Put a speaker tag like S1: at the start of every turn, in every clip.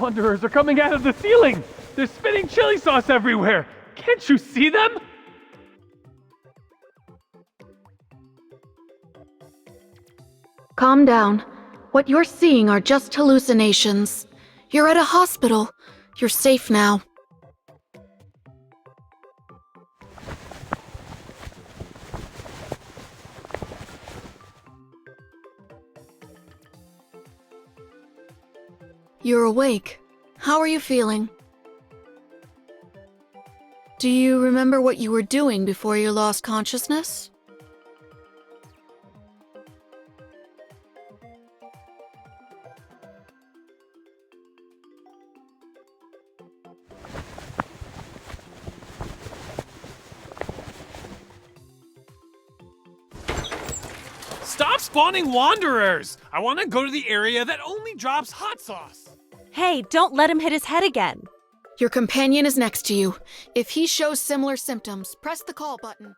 S1: Wanderers are coming out of the ceiling! They're spitting chili sauce everywhere! Can't you see them?
S2: Calm down. What you're seeing are just hallucinations. You're at a hospital. You're safe now. You're awake. How are you feeling? Do you remember what you were doing before you lost consciousness?
S3: Stop spawning wanderers! I want to go to the area that only drops hot sauce.
S4: Hey, don't let him hit his head again.
S2: Your companion is next to you. If he shows similar symptoms, press the call button.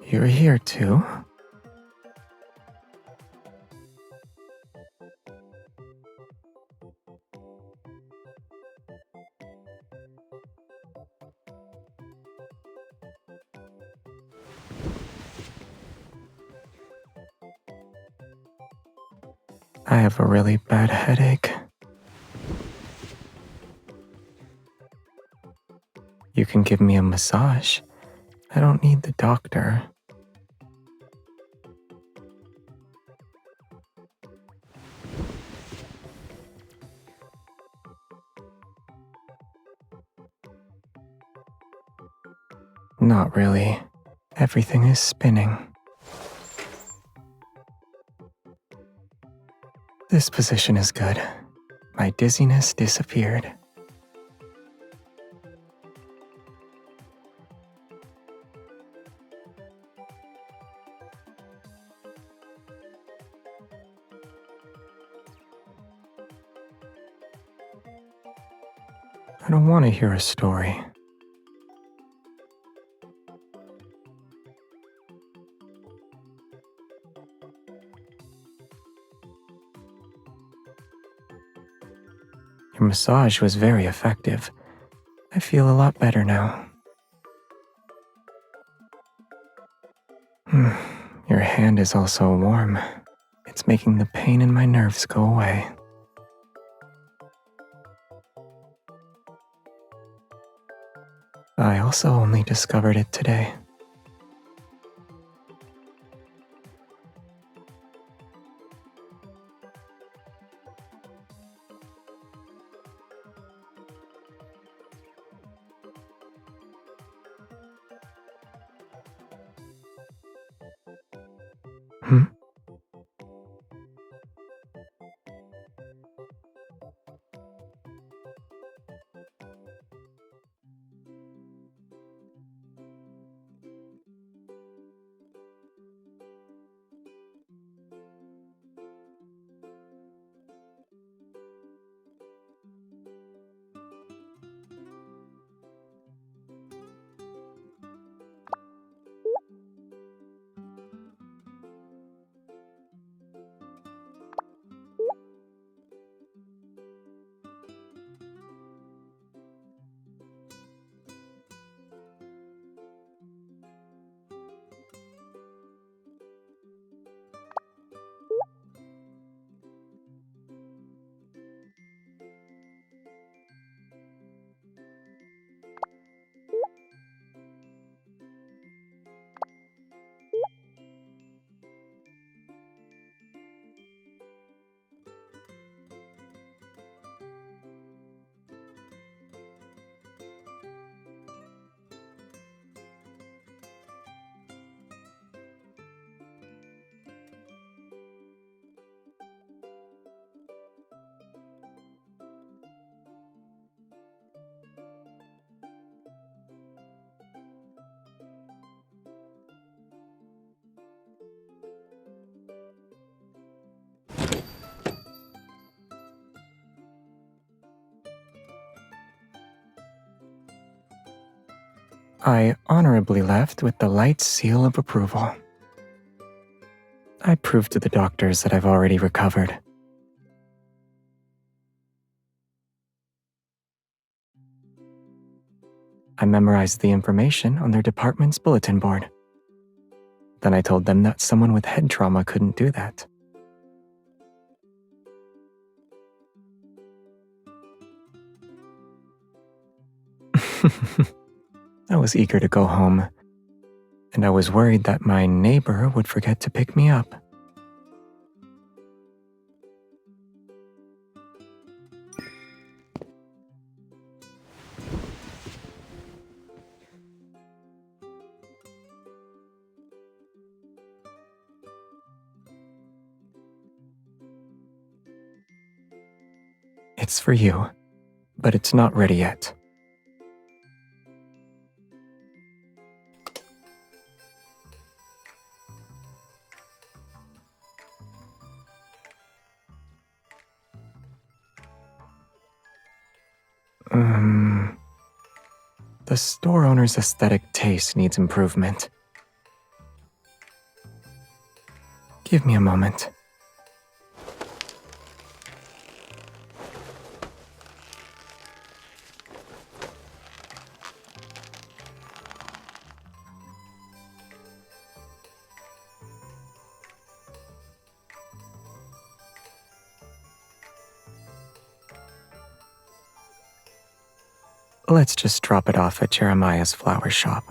S5: You're here too? I have a really bad headache. You can give me a massage. I don't need the doctor. Not really. Everything is spinning. This position is good. My dizziness disappeared. I don't want to hear a story. Your massage was very effective. I feel a lot better now. Your hand is also warm. It's making the pain in my nerves go away. I also only discovered it today. Hmm? I honorably left with the light seal of approval. I proved to the doctors that I've already recovered. I memorized the information on their department's bulletin board. Then I told them that someone with head trauma couldn't do that. I was eager to go home, and I was worried that my neighbor would forget to pick me up. It's for you, but it's not ready yet. The store owner's aesthetic taste needs improvement. Give me a moment. Let's just drop it off at Jeremiah's flower shop.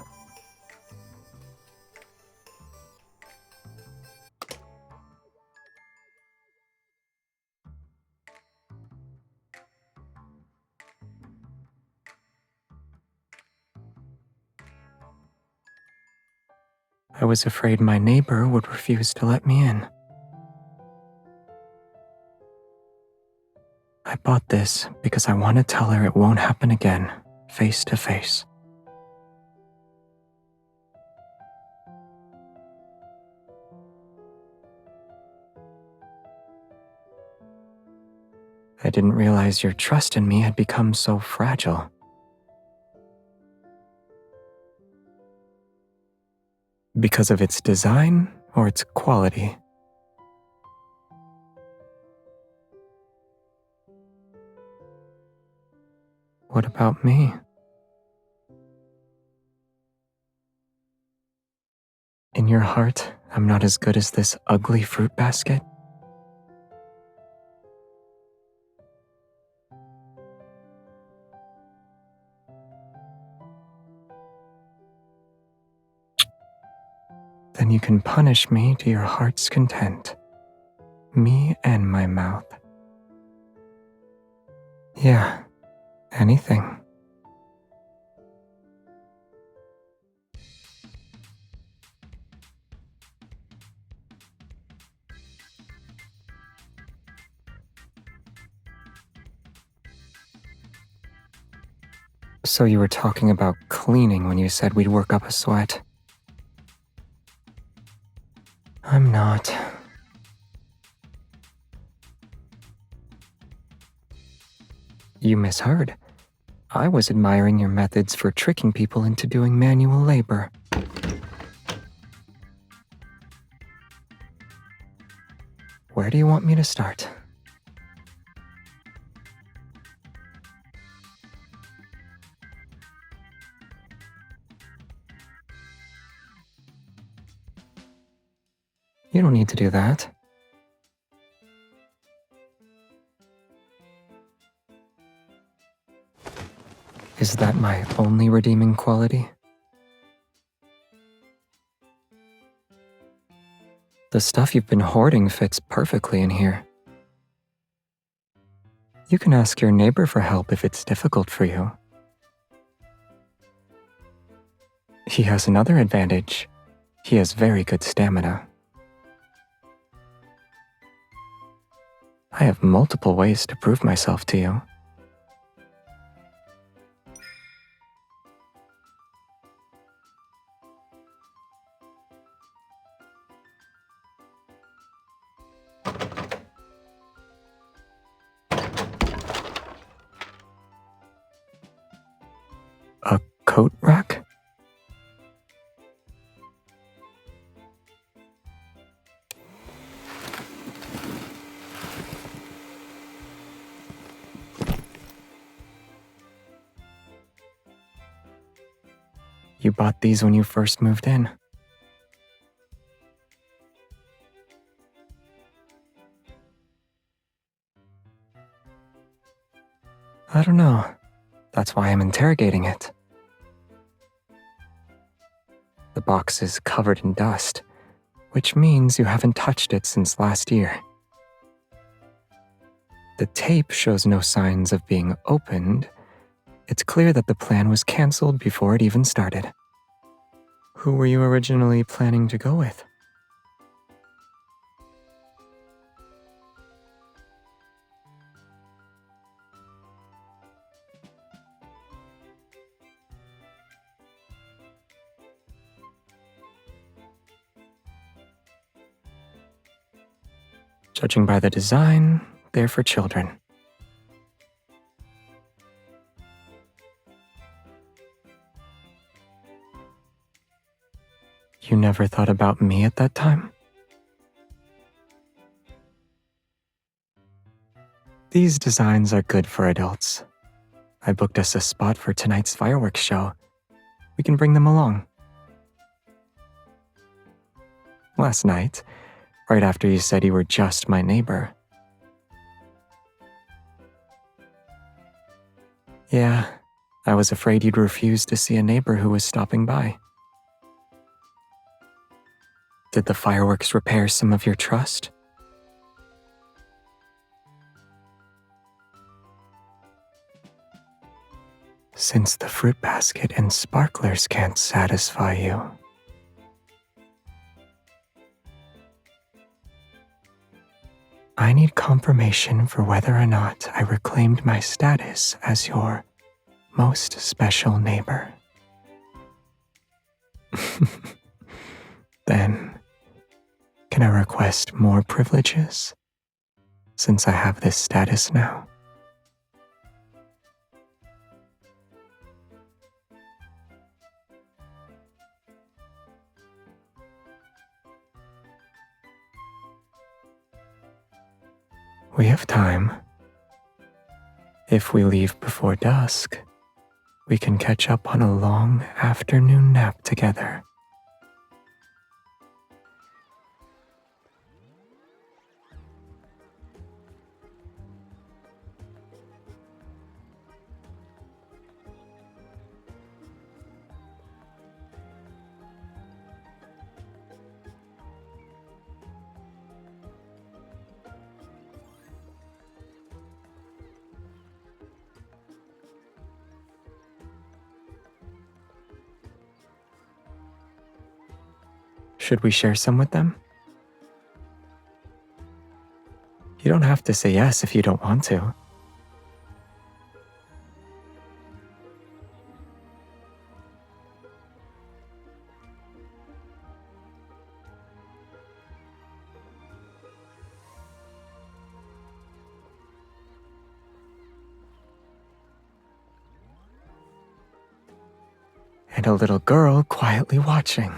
S5: I was afraid my neighbor would refuse to let me in. I bought this because I want to tell her it won't happen again, face to face. I didn't realize your trust in me had become so fragile. Because of its design or its quality? What about me? In your heart, I'm not as good as this ugly fruit basket? Then you can punish me to your heart's content. Me and my mouth. Yeah, anything. So you were talking about cleaning when you said we'd work up a sweat. I'm not. You misheard. I was admiring your methods for tricking people into doing manual labor. Where do you want me to start? You don't need to do that. Is that my only redeeming quality? The stuff you've been hoarding fits perfectly in here. You can ask your neighbor for help if it's difficult for you. He has another advantage. He has very good stamina. I have multiple ways to prove myself to you. A coat rack? You bought these when you first moved in. I don't know. That's why I'm interrogating it. The box is covered in dust, which means you haven't touched it since last year. The tape shows no signs of being opened. It's clear that the plan was canceled before it even started. Who were you originally planning to go with? Judging by the design, they're for children. You never thought about me at that time? These designs are good for adults. I booked us a spot for tonight's fireworks show. We can bring them along. Last night, right after you said you were just my neighbor. Yeah, I was afraid you'd refuse to see a neighbor who was stopping by. Did the fireworks repair some of your trust? Since the fruit basket and sparklers can't satisfy you, I need confirmation for whether or not I reclaimed my status as your most special neighbor. Then, can I request more privileges, since I have this status now? We have time. If we leave before dusk, we can catch up on a long afternoon nap together. Should we share some with them? You don't have to say yes if you don't want to. And a little girl quietly watching.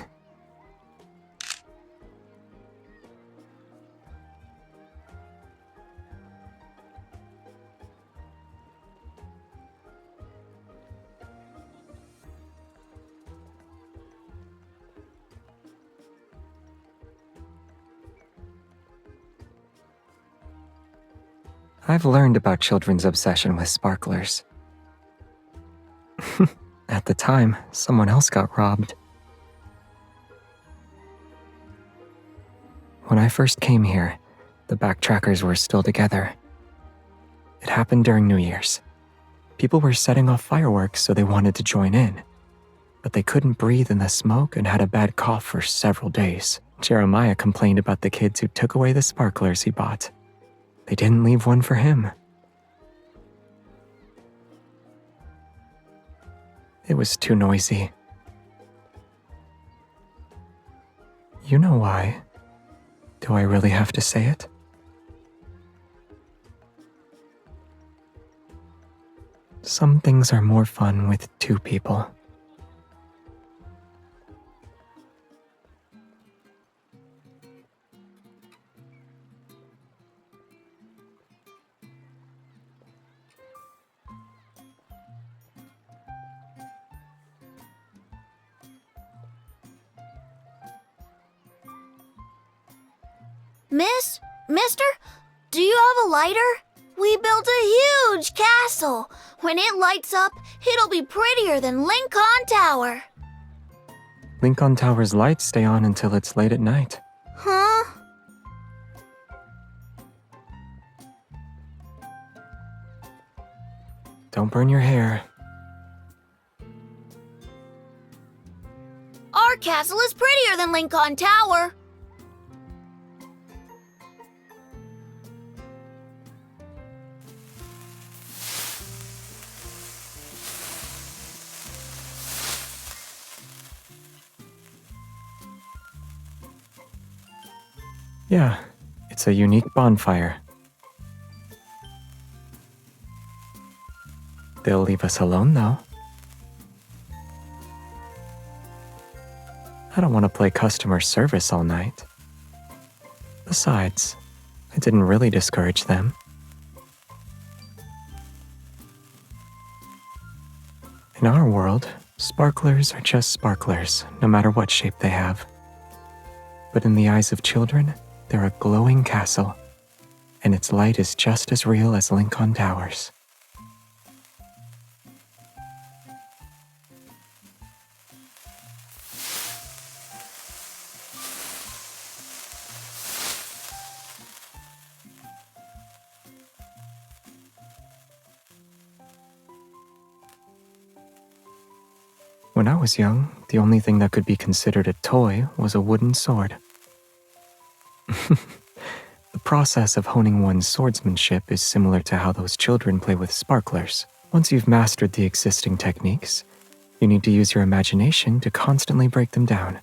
S5: I've learned about children's obsession with sparklers. At the time, someone else got robbed. When I first came here, the backtrackers were still together. It happened during New Year's. People were setting off fireworks, so they wanted to join in. But they couldn't breathe in the smoke and had a bad cough for several days. Jeremiah complained about the kids who took away the sparklers he bought. They didn't leave one for him. It was too noisy. You know why. Do I really have to say it? Some things are more fun with two people.
S6: Mister, do you have a lighter? We built a huge castle. When it lights up, it'll be prettier than Lincoln Tower.
S5: Lincoln Tower's lights stay on until it's late at night.
S6: Huh?
S5: Don't burn your hair.
S6: Our castle is prettier than Lincoln Tower.
S5: Yeah, it's a unique bonfire. They'll leave us alone, though. I don't want to play customer service all night. Besides, I didn't really discourage them. In our world, sparklers are just sparklers, no matter what shape they have. But in the eyes of children, they're a glowing castle, and its light is just as real as Lincoln Towers. When I was young, the only thing that could be considered a toy was a wooden sword. The process of honing one's swordsmanship is similar to how those children play with sparklers. Once you've mastered the existing techniques, you need to use your imagination to constantly break them down,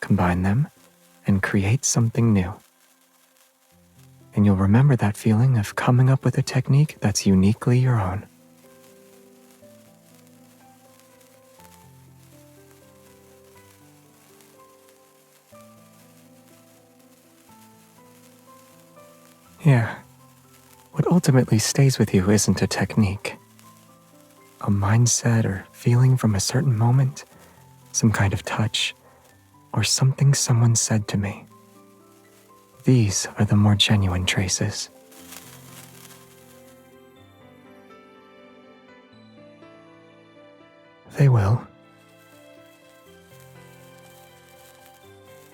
S5: combine them, and create something new. And you'll remember that feeling of coming up with a technique that's uniquely your own. Yeah. What ultimately stays with you isn't a technique. A mindset or feeling from a certain moment, some kind of touch, or something someone said to me. These are the more genuine traces. They will.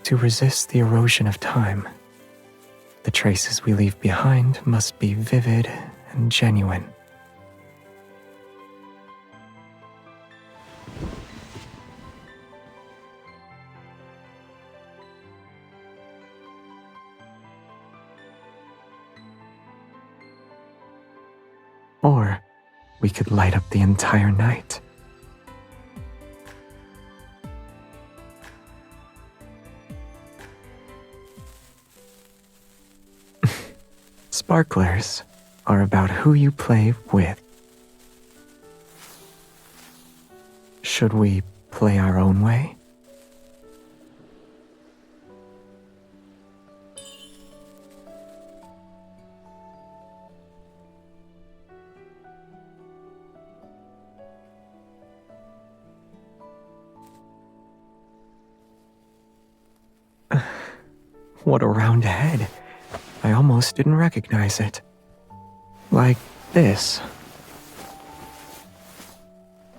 S5: To resist the erosion of time, the traces we leave behind must be vivid and genuine. Or we could light up the entire night. Sparklers are about who you play with. Should we play our own way? What a round head. I almost didn't recognize it. Like this.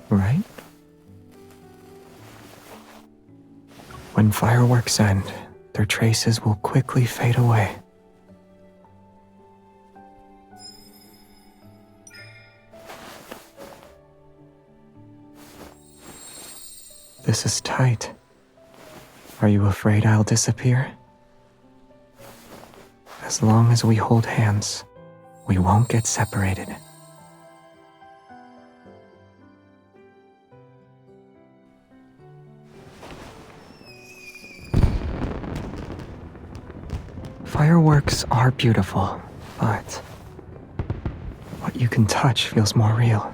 S5: Right? When fireworks end, their traces will quickly fade away. This is tight. Are you afraid I'll disappear? As long as we hold hands, we won't get separated. Fireworks are beautiful, but what you can touch feels more real.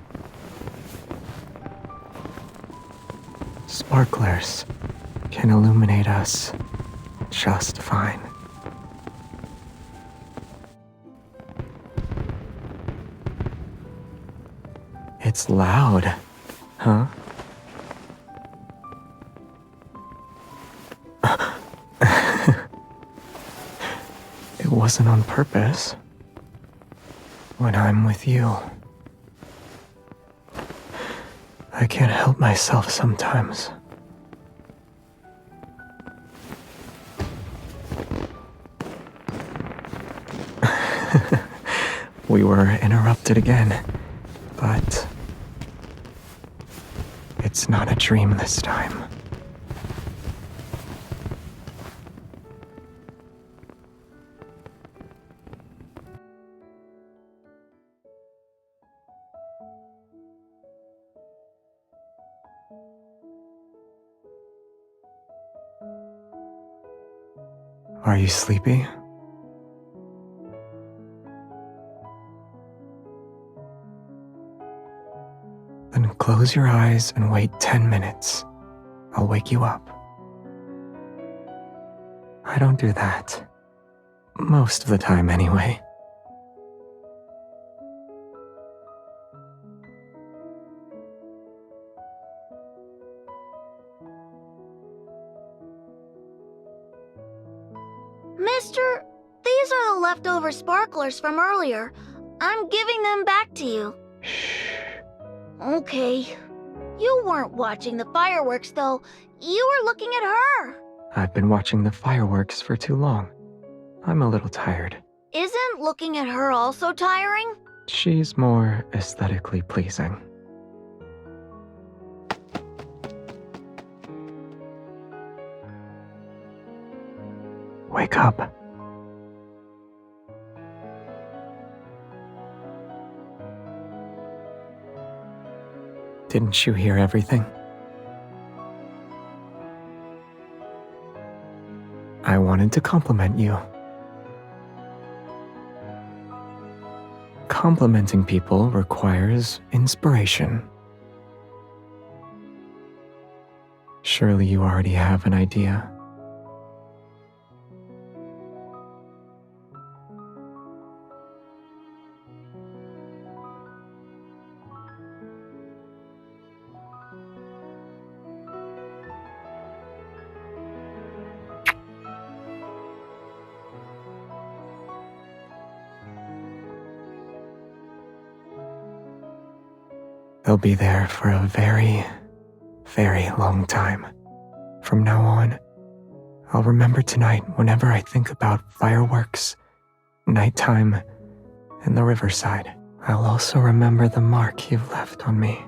S5: Sparklers can illuminate us just fine. It's loud, huh? It wasn't on purpose. When I'm with you, I can't help myself sometimes. We were interrupted again, but it's not a dream this time. Are you sleepy? Then close your eyes and wait 10 minutes. I'll wake you up. I don't do that. Most of the time, anyway.
S6: Mister, these are the leftover sparklers from earlier. I'm giving them back to you.
S5: Shh.
S6: Okay. You weren't watching the fireworks, though. You were looking at her.
S5: I've been watching the fireworks for too long. I'm a little tired.
S6: Isn't looking at her also tiring?
S5: She's more aesthetically pleasing. Wake up. Didn't you hear everything? I wanted to compliment you. Complimenting people requires inspiration. Surely you already have an idea. They'll be there for a very, very long time. From now on, I'll remember tonight whenever I think about fireworks, nighttime, and the riverside. I'll also remember the mark you've left on me.